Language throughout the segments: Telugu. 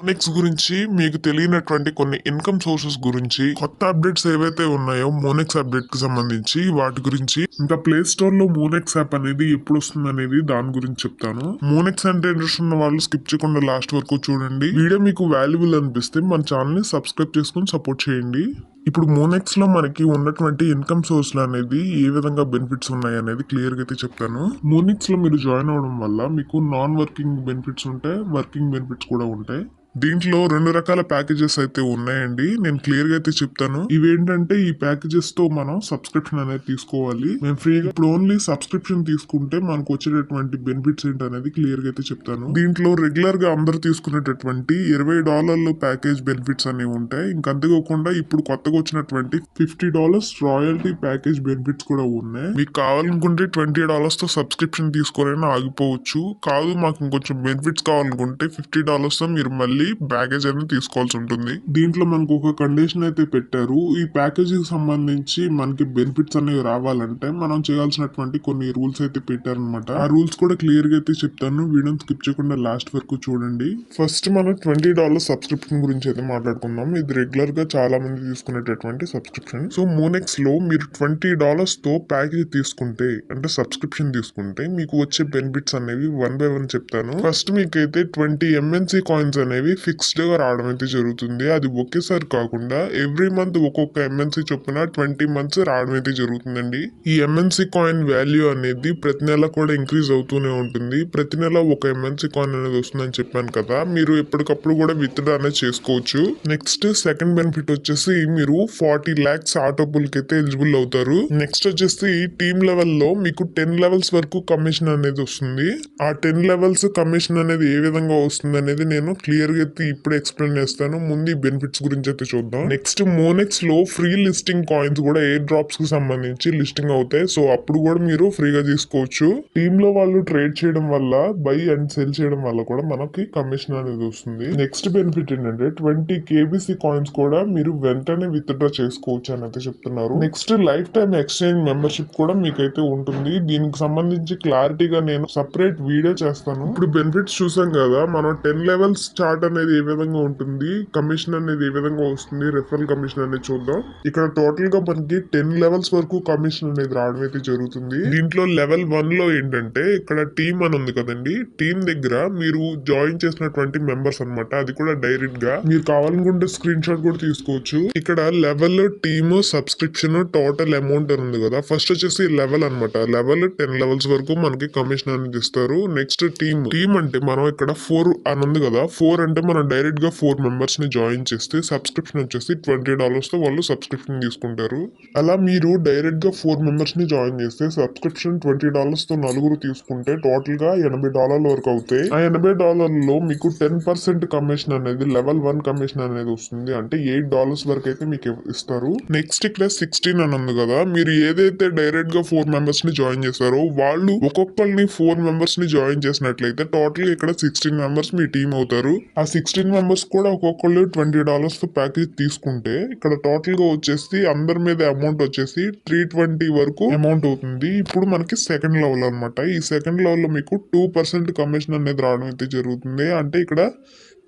మోనెక్స్ గురించి మీకు తెలియనటువంటి కొన్ని ఇన్కమ్ సోర్సెస్ గురించి కొత్త అప్డేట్స్ ఏవైతే ఉన్నాయో మోనెక్స్ అప్డేట్ కి సంబంధించి వాటి గురించి ఇంకా ప్లే స్టోర్ లో మోనెక్స్ యాప్ అనేది ఎప్పుడు వస్తుంది అనేది దాని గురించి చెప్తాను. మోనెక్స్ అంటే ఇంట్రెస్ట్ ఉన్న వాళ్ళు స్కిప్ చేయకుండా లాస్ట్ వరకు చూడండి. వీడియో మీకు వాల్యుబుల్ అనిపిస్తే మన ఛానల్ ని సబ్స్క్రైబ్ చేసుకుని సపోర్ట్ చేయండి. ఇప్పుడు మోనెక్స్ లో మనకి ఉన్నటువంటి ఇన్కమ్ సోర్స్ అనేది ఏ విధంగా బెనిఫిట్స్ ఉన్నాయి అనేది క్లియర్ గా అయితే చెప్తాను. మోనెక్స్ లో మీరు జాయిన్ అవడం వల్ల మీకు నాన్ వర్కింగ్ బెనిఫిట్స్ ఉంటాయి, వర్కింగ్ బెనిఫిట్స్ కూడా ఉంటాయి. దీంట్లో రెండు రకాల ప్యాకేజెస్ అయితే ఉన్నాయండి. నేను క్లియర్ గా అయితే చెప్తాను. ఇవేంటంటే ఈ ప్యాకేజెస్ తో మనం సబ్స్క్రిప్షన్ అనేది తీసుకోవాలి. మేము ఫ్రీగా ఇప్పుడు ఓన్లీ సబ్స్క్రిప్షన్ తీసుకుంటే మనకు వచ్చేటటువంటి బెనిఫిట్స్ ఏంటి అనేది క్లియర్ గా అయితే చెప్తాను. దీంట్లో రెగ్యులర్ గా అందరు తీసుకునేటటువంటి $20 ప్యాకేజ్ బెనిఫిట్స్ అనేవి ఉంటాయి. ఇంకా అంతేకాకుండా ఇప్పుడు కొత్తగా వచ్చినటువంటి $50 రాయల్టీ ప్యాకేజ్ బెనిఫిట్స్ కూడా ఉన్నాయి. మీకు కావాలనుకుంటే $20 తో సబ్స్క్రిప్షన్ తీసుకోవాలని ఆగిపోవచ్చు. కాదు మాకు ఇంకొంచెం బెనిఫిట్స్ కావాలనుకుంటే $50 తో మీరు మళ్ళీ ప్యాకేజ్ అనేది తీసుకోవాల్సి ఉంటుంది. దీంట్లో మనకు ఒక కండిషన్ అయితే పెట్టారు. ఈ ప్యాకేజ్ కి సంబంధించి మనకి బెనిఫిట్స్ అనేవి రావాలంటే మనం చేయాల్సినటువంటి కొన్ని రూల్స్ అయితే పెట్టారనమాట. ఆ రూల్స్ కూడా క్లియర్ గా అయితే చెప్తాను. వీడియో స్కిప్ చేయకుండా లాస్ట్ వరకు చూడండి. ఫస్ట్ మనం $20 సబ్స్క్రిప్షన్ గురించి అయితే మాట్లాడుకుందాం. ఇది రెగ్యులర్ గా చాలా మంది తీసుకునేటటువంటి సబ్స్క్రిప్షన్. సో మోనెక్స్ లో మీరు $20 తో ప్యాకేజ్ తీసుకుంటే అంటే సబ్స్క్రిప్షన్ తీసుకుంటే మీకు వచ్చే బెనిఫిట్స్ అనేవి 1 by 1 చెప్తాను. ఫస్ట్ మీకైతే 20 MNC కాయిన్స్ అనేవి ఫిక్స్డ్ గా రావడం అయితే జరుగుతుంది. అది ఒకేసారి కాకుండా ఎవ్రీ మంత్ ఒక్కొక్క MNC చొప్పున 20 months రావడం అయితే జరుగుతుందండి. ఈ MNC కాయిన్ వాల్యూ అనేది ప్రతి నెల కూడా ఇంక్రీజ్ అవుతూనే ఉంటుంది. ప్రతి నెల ఒక MNC కాయిన్ అనేది వస్తుందని చెప్పాను కదా, మీరు ఎప్పటికప్పుడు కూడా విత్డ్రా అనేది చేసుకోవచ్చు. నెక్స్ట్ సెకండ్ బెనిఫిట్ వచ్చేసి మీరు 40 lakhs ఆటోపుల్ కి అయితే ఎలిజిబుల్ అవుతారు. నెక్స్ట్ వచ్చేసి టీమ్ లెవెల్ లో మీకు 10 levels వరకు కమిషన్ అనేది వస్తుంది. ఆ 10 levels కమిషన్ అనేది ఏ విధంగా వస్తుంది అనేది నేను క్లియర్ గా అయితే ఇప్పుడు ఎక్స్ప్లెయిన్ చేస్తాను. ముందు ఈ బెనిఫిట్స్ గురించి అయితే చూద్దాం. నెక్స్ట్ మోనెక్స్ లో ఫ్రీ లిస్టింగ్ కాయిన్స్ కూడా ఎయిర్ డ్రాప్స్ కి సంబంధించి లిస్టింగ్ అవుతాయి. సో అప్పుడు కూడా మీరు ఫ్రీగా తీసుకోవచ్చు. టీమ్ లో వాళ్ళు ట్రేడ్ చేయడం వల్ల బై అండ్ సెల్ చేయడం వల్ల కూడా మనకి కమిషన్ అనేది వస్తుంది. నెక్స్ట్ బెనిఫిట్ ఏంటంటే 20 KBC కాయిన్స్ కూడా మీరు వెంటనే విత్డ్రా చేసుకోవచ్చు అని అయితే చెప్తున్నారు. Next life time exchange membership కూడా మీకైతే ఉంటుంది. దీనికి సంబంధించి క్లారిటీగా నేను సపరేట్ వీడియో చేస్తాను. ఇప్పుడు బెనిఫిట్స్ చూసాం కదా, మనం 10 levels చార్ట్ అనేది ఏ విధంగా ఉంటుంది, కమిషన్ అనేది ఏ విధంగా వస్తుంది, రెఫరల్ కమిషన్ అనేది చూద్దాం. ఇక్కడ టోటల్ గా మనకి 10 levels వరకు కమిషన్ అనేది రావడం అయితే జరుగుతుంది. దీంట్లో లెవెల్ 1 లో ఏంటంటే ఇక్కడ టీమ్ అని ఉంది కదండి, టీమ్ దగ్గర మీరు జాయిన్ చేసినటువంటి మెంబర్స్ అన్నమాట. అది కూడా డైరెక్ట్ గా మీరు కావాలనుకుంటే స్క్రీన్ షాట్ కూడా తీసుకోవచ్చు. ఇక్కడ level, team, subscription, total amount అని ఉంది కదా. ఫస్ట్ వచ్చేసి లెవెల్ అనమాట. లెవెల్ 10 levels వరకు మనకి కమిషన్ అనేది ఇస్తారు. నెక్స్ట్ టీమ్ అంటే మనం ఇక్కడ 4 అని ఉంది కదా, 4 అంటే మనం డైరెక్ట్ గా 4 members ని జాయిన్ చేస్తే సబ్స్క్రిప్షన్ వచ్చేసి $20 తో వాళ్ళు సబ్స్క్రిప్షన్ తీసుకుంటారు. అలా మీరు డైరెక్ట్ గా 4 members ని జాయిన్ చేస్తే సబ్స్క్రిప్షన్ $20 తో నలుగురు తీసుకుంటే టోటల్ గా $80 వరకు అవుతాయి. ఆ $80 లో మీకు 10% కమిషన్ అనేది లెవెల్ 1 కమిషన్ అనేది వస్తుంది. అంటే $8 వరకు అయితే మీకు ఇస్తారు. నెక్స్ట్ ఇక్కడ 16 అని ఉంది కదా, మీరు ఏదైతే డైరెక్ట్ గా 4 members ని జాయిన్ చేస్తారో వాళ్ళు ఒక్కొక్కరిని 4 members ని జాయిన్ చేసినట్లయితే టోటల్ ఇక్కడ 16 members మీ టీం అవుతారు. ఆ 16 members కూడా ఒక్కొక్కళ్ళు $20 తో ప్యాకేజ్ తీసుకుంటే ఇక్కడ టోటల్ గా వచ్చేసి అందరి మీద అమౌంట్ వచ్చేసి 320 వరకు అమౌంట్ అవుతుంది. ఇప్పుడు మనకి సెకండ్ లెవెల్ అనమాట. ఈ సెకండ్ లెవెల్ లో మీకు 2% కమిషన్ అనేది రావడం అయితే జరుగుతుంది. అంటే ఇక్కడ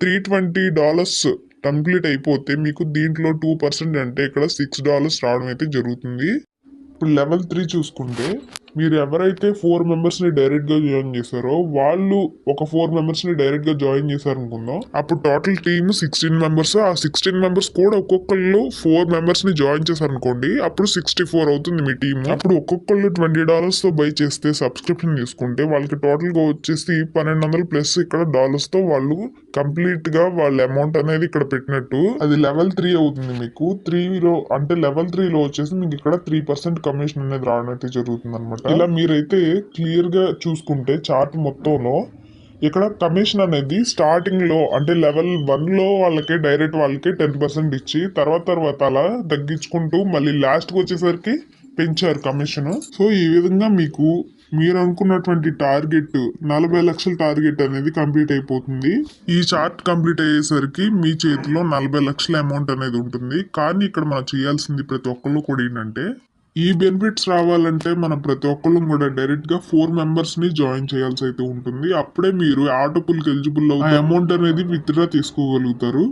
$320 కంప్లీట్ అయిపోతే మీకు దీంట్లో 2% అంటే ఇక్కడ $6 రావడం అయితే జరుగుతుంది. ఇప్పుడు లెవెల్ 3 చూసుకుంటే మీరు ఎవరైతే 4 members ని డైరెక్ట్ గా జాయిన్ చేశారో వాళ్ళు ఒక 4 members ని డైరెక్ట్ గా జాయిన్ చేశారు అనుకుందాం. అప్పుడు టోటల్ టీమ్ 16 members. ఆ 16 members కూడా ఒక్కొక్కళ్ళు 4 members ని జాయిన్ చేశారు అనుకోండి, అప్పుడు 64 అవుతుంది మీ టీమ్. అప్పుడు ఒక్కొక్కళ్ళు $20 తో బై చేస్తే సబ్స్క్రిప్షన్ తీసుకుంటే వాళ్ళకి టోటల్ గా వచ్చేసి 1200 ప్లస్ ఇక్కడ డాలర్స్ తో వాళ్ళు కంప్లీట్ గా వాళ్ళ అమౌంట్ అనేది ఇక్కడ పెట్టినట్టు. అది లెవెల్ 3 అవుతుంది. మీకు 3 లో అంటే లెవెల్ 3 లో వచ్చేసి మీకు ఇక్కడ 3% కమిషన్ అనేది రావడం అయితే జరుగుతుంది అనమాట. ఇలా మీరైతే క్లియర్ గా చూసుకుంటే చార్ట్ మొత్తంలో ఇక్కడ కమిషన్ అనేది స్టార్టింగ్ లో అంటే లెవెల్ 1 లో వాళ్ళకి డైరెక్ట్ వాళ్ళకి 10% ఇచ్చి తర్వాత అలా తగ్గించుకుంటూ మళ్ళీ లాస్ట్ కి వచ్చేసరికి పెంచారు కమిషన్. సో ఈ విధంగా మీకు మీరు అనుకున్నటువంటి టార్గెట్ 40 లక్షల టార్గెట్ అనేది కంప్లీట్ అయిపోతుంది. ఈ చార్ట్ కంప్లీట్ అయ్యేసరికి మీ చేతిలో 40 లక్షల అమౌంట్ అనేది ఉంటుంది. కానీ ఇక్కడ మనం చేయాల్సింది ప్రతి ఒక్కళ్ళు కూడా ఏంటంటే ఈ బెనిఫిట్స్ రావాలంటే మనం ప్రతి ఒక్కళ్ళు కూడా డైరెక్ట్ గా 4 మెంబర్స్ ని జాయిన్ చేయాల్సి అయితే ఉంటుంది. అప్పుడే మీరు ఆటో పుల్ కి ఎలిజిబుల్ అవుతారు. అమౌంట్ అనేది విత్డ్రా తీసుకోగలుగుతారు.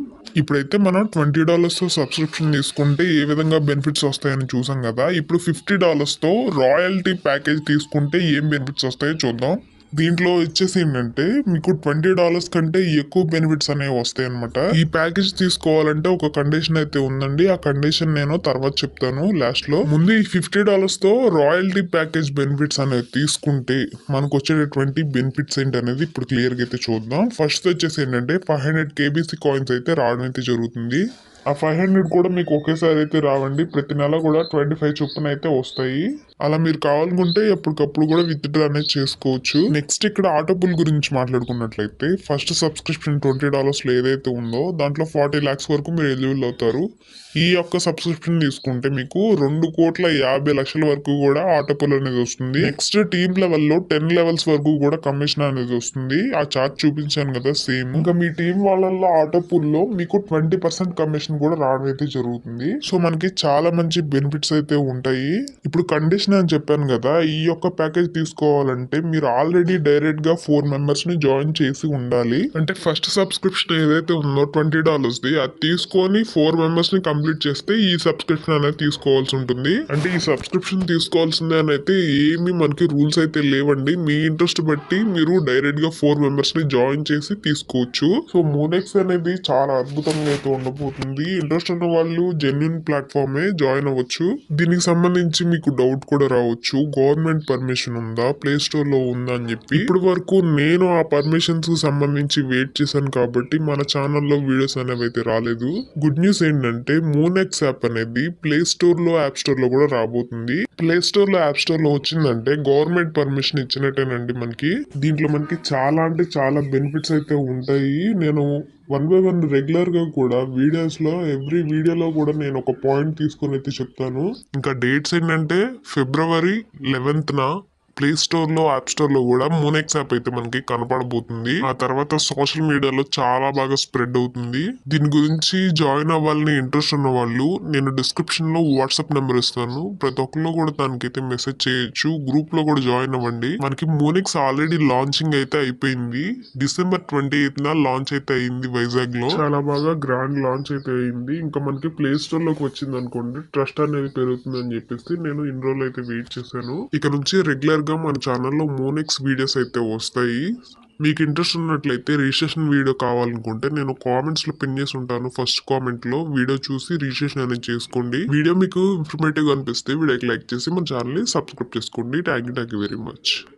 ఇప్పుడైతే మనం $20 తో సబ్స్క్రిప్షన్ తీసుకుంటే ఏ విధంగా బెనిఫిట్స్ వస్తాయని చూసాం కదా. ఇప్పుడు $50 తో రాయల్టీ ప్యాకేజ్ తీసుకుంటే ఏం బెనిఫిట్స్ వస్తాయో చూద్దాం. దీంట్లో వచ్చేసి ఏంటంటే మీకు $20 కంటే ఎక్కువ బెనిఫిట్స్ అనేవి వస్తాయి అనమాట. ఈ ప్యాకేజ్ తీసుకోవాలంటే ఒక కండిషన్ అయితే ఉందండి. ఆ కండిషన్ నేను తర్వాత చెప్తాను లాస్ట్ లో. ముందు ఈ $50 తో రాయల్టీ ప్యాకేజ్ బెనిఫిట్స్ అనేవి తీసుకుంటే మనకు వచ్చేటటువంటి బెనిఫిట్స్ ఏంటి అనేది ఇప్పుడు క్లియర్ గా అయితే చూద్దాం. ఫస్ట్ వచ్చేసి ఏంటంటే 500 KBC కాయిన్స్ అయితే రావడం అయితే జరుగుతుంది. ఆ 500 కూడా మీకు ఒకేసారి అయితే రావండి. ప్రతి నెల కూడా 25 చొప్పున అయితే వస్తాయి. అలా మీరు కావాలనుకుంటే ఎప్పటికప్పుడు కూడా విత్డ్రా అనేది చేసుకోవచ్చు. నెక్స్ట్ ఇక్కడ ఆటో పుల్ గురించి మాట్లాడుకున్నట్లయితే ఫస్ట్ సబ్స్క్రిప్షన్ $20 లో ఏదైతే ఉందో దాంట్లో 40 lakhs వరకు మీరు ఎలిజిబుల్ అవుతారు. ఈ యొక్క సబ్స్క్రిప్షన్ తీసుకుంటే మీకు 2,50,00,000 వరకు కూడా ఆటో పుల్ అనేది వస్తుంది. నెక్స్ట్ టీమ్ లెవెల్లో 10 లెవెల్స్ వరకు కూడా కమిషన్ అనేది వస్తుంది. ఆ చార్ట్ చూపించాను కదా సేమ్. ఇంకా మీ టీం వాళ్ళల్లో ఆటో పుల్ లో మీకు 20% కమిషన్ కూడా రావడం అయితే జరుగుతుంది. సో మనకి చాలా మంచి బెనిఫిట్స్ అయితే ఉంటాయి. ఇప్పుడు కండిషన్ అని చెప్పాను కదా, ఈ యొక్క ప్యాకేజ్ తీసుకోవాలంటే మీరు ఆల్రెడీ డైరెక్ట్ గా 4 మెంబర్స్ ని జాయిన్ చేసి ఉండాలి. అంటే ఫస్ట్ సబ్స్క్రిప్షన్ ఏదైతే ఉందో $20 ది అది తీసుకొని 4 మెంబర్స్ ని కంప్లీట్ చేస్తే ఈ సబ్స్క్రిప్షన్ అనేది తీసుకోవాల్సి ఉంటుంది. అంటే ఈ సబ్స్క్రిప్షన్ తీసుకోవాల్సిందే అని అయితే ఏమి మనకి రూల్స్ అయితే లేవండి. మీ ఇంట్రెస్ట్ బట్టి మీరు డైరెక్ట్ గా 4 మెంబర్స్ ని జాయిన్ చేసి తీసుకోవచ్చు. సో మోనెక్స్ అనేది చాలా అద్భుతంగా అయితే ఉండబోతుంది. ఇంట్రెస్ట్ ఉన్న వాళ్ళు జెన్యున్ ప్లాట్ఫామే జాయిన్ అవ్వచ్చు. దీనికి సంబంధించి మీకు డౌట్ కూడా రావచ్చు, గవర్నమెంట్ పర్మిషన్ ఉందా, ప్లే స్టోర్ లో ఉందా అని చెప్పి. ఇప్పటి వరకు నేను ఆ పర్మిషన్స్ కు సంబంధించి వెయిట్ చేశాను కాబట్టి మన ఛానల్లో వీడియోస్ అనేవి అయితే రాలేదు. గుడ్ న్యూస్ ఏంటంటే మోనెక్స్ యాప్ అనేది ప్లే స్టోర్ లో యాప్ స్టోర్ లో కూడా రాబోతుంది. ప్లే స్టోర్ లో యాప్ స్టోర్ లో వచ్చిందంటే గవర్నమెంట్ పర్మిషన్ ఇచ్చినట్టేనండి మనకి. దీంట్లో మనకి చాలా అంటే చాలా బెనిఫిట్స్ అయితే ఉంటాయి. నేను 1 by 1 రెగ్యులర్ గా కూడా వీడియోస్ లో ఎవ్రీ వీడియోలో కూడా నేను ఒక పాయింట్ తీసుకొని అయితే చెప్తాను. ఇంకా డేట్స్ ఏంటంటే February 11th ప్లే స్టోర్ లో యాప్ స్టోర్ లో కూడా మోనెక్స్ యాప్ అయితే మనకి కనపడబోతుంది. ఆ తర్వాత సోషల్ మీడియాలో చాలా బాగా స్ప్రెడ్ అవుతుంది. దీని గురించి జాయిన్ అవ్వాలని ఇంట్రెస్ట్ ఉన్న వాళ్ళు నేను డిస్క్రిప్షన్ లో వాట్సాప్ నెంబర్ ఇస్తాను. ప్రతి ఒక్కరు కూడా దానికైతే మెసేజ్ చేయొచ్చు. గ్రూప్ లో కూడా జాయిన్ అవ్వండి. మనకి మోనెక్స్ ఆల్రెడీ లాంచింగ్ అయితే అయిపోయింది. December 28th లాంచ్ అయితే అయింది వైజాగ్ లో. చాలా బాగా గ్రాండ్ లాంచ్ అయితే అయింది. ఇంకా మనకి ప్లే స్టోర్ లోకి వచ్చింది అనుకోండి, ట్రస్ట్ అనేది పెరుగుతుంది అని చెప్పేసి నేను ఇన్ని రోజులు అయితే వెయిట్ చేశాను. ఇక నుంచి రెగ్యులర్ గా మన ఛానల్లో మోనెక్స్ వీడియోస్ అయితే వస్తాయి. మీకు ఇంట్రెస్ట్ ఉన్నట్లయితే రిజిస్ట్రేషన్ వీడియో కావాలనుకుంటే నేను కామెంట్స్ లో పిన్ చేసి ఉంటాను. ఫస్ట్ కామెంట్ లో వీడియో చూసి రిజిస్ట్రేషన్ అనేది చేసుకోండి. వీడియో మీకు ఇన్ఫర్మేటివ్ గా అనిపిస్తే వీడియోకి లైక్ చేసి మన ఛానల్ ని సబ్స్క్రైబ్ చేసుకోండి. Thank you very much.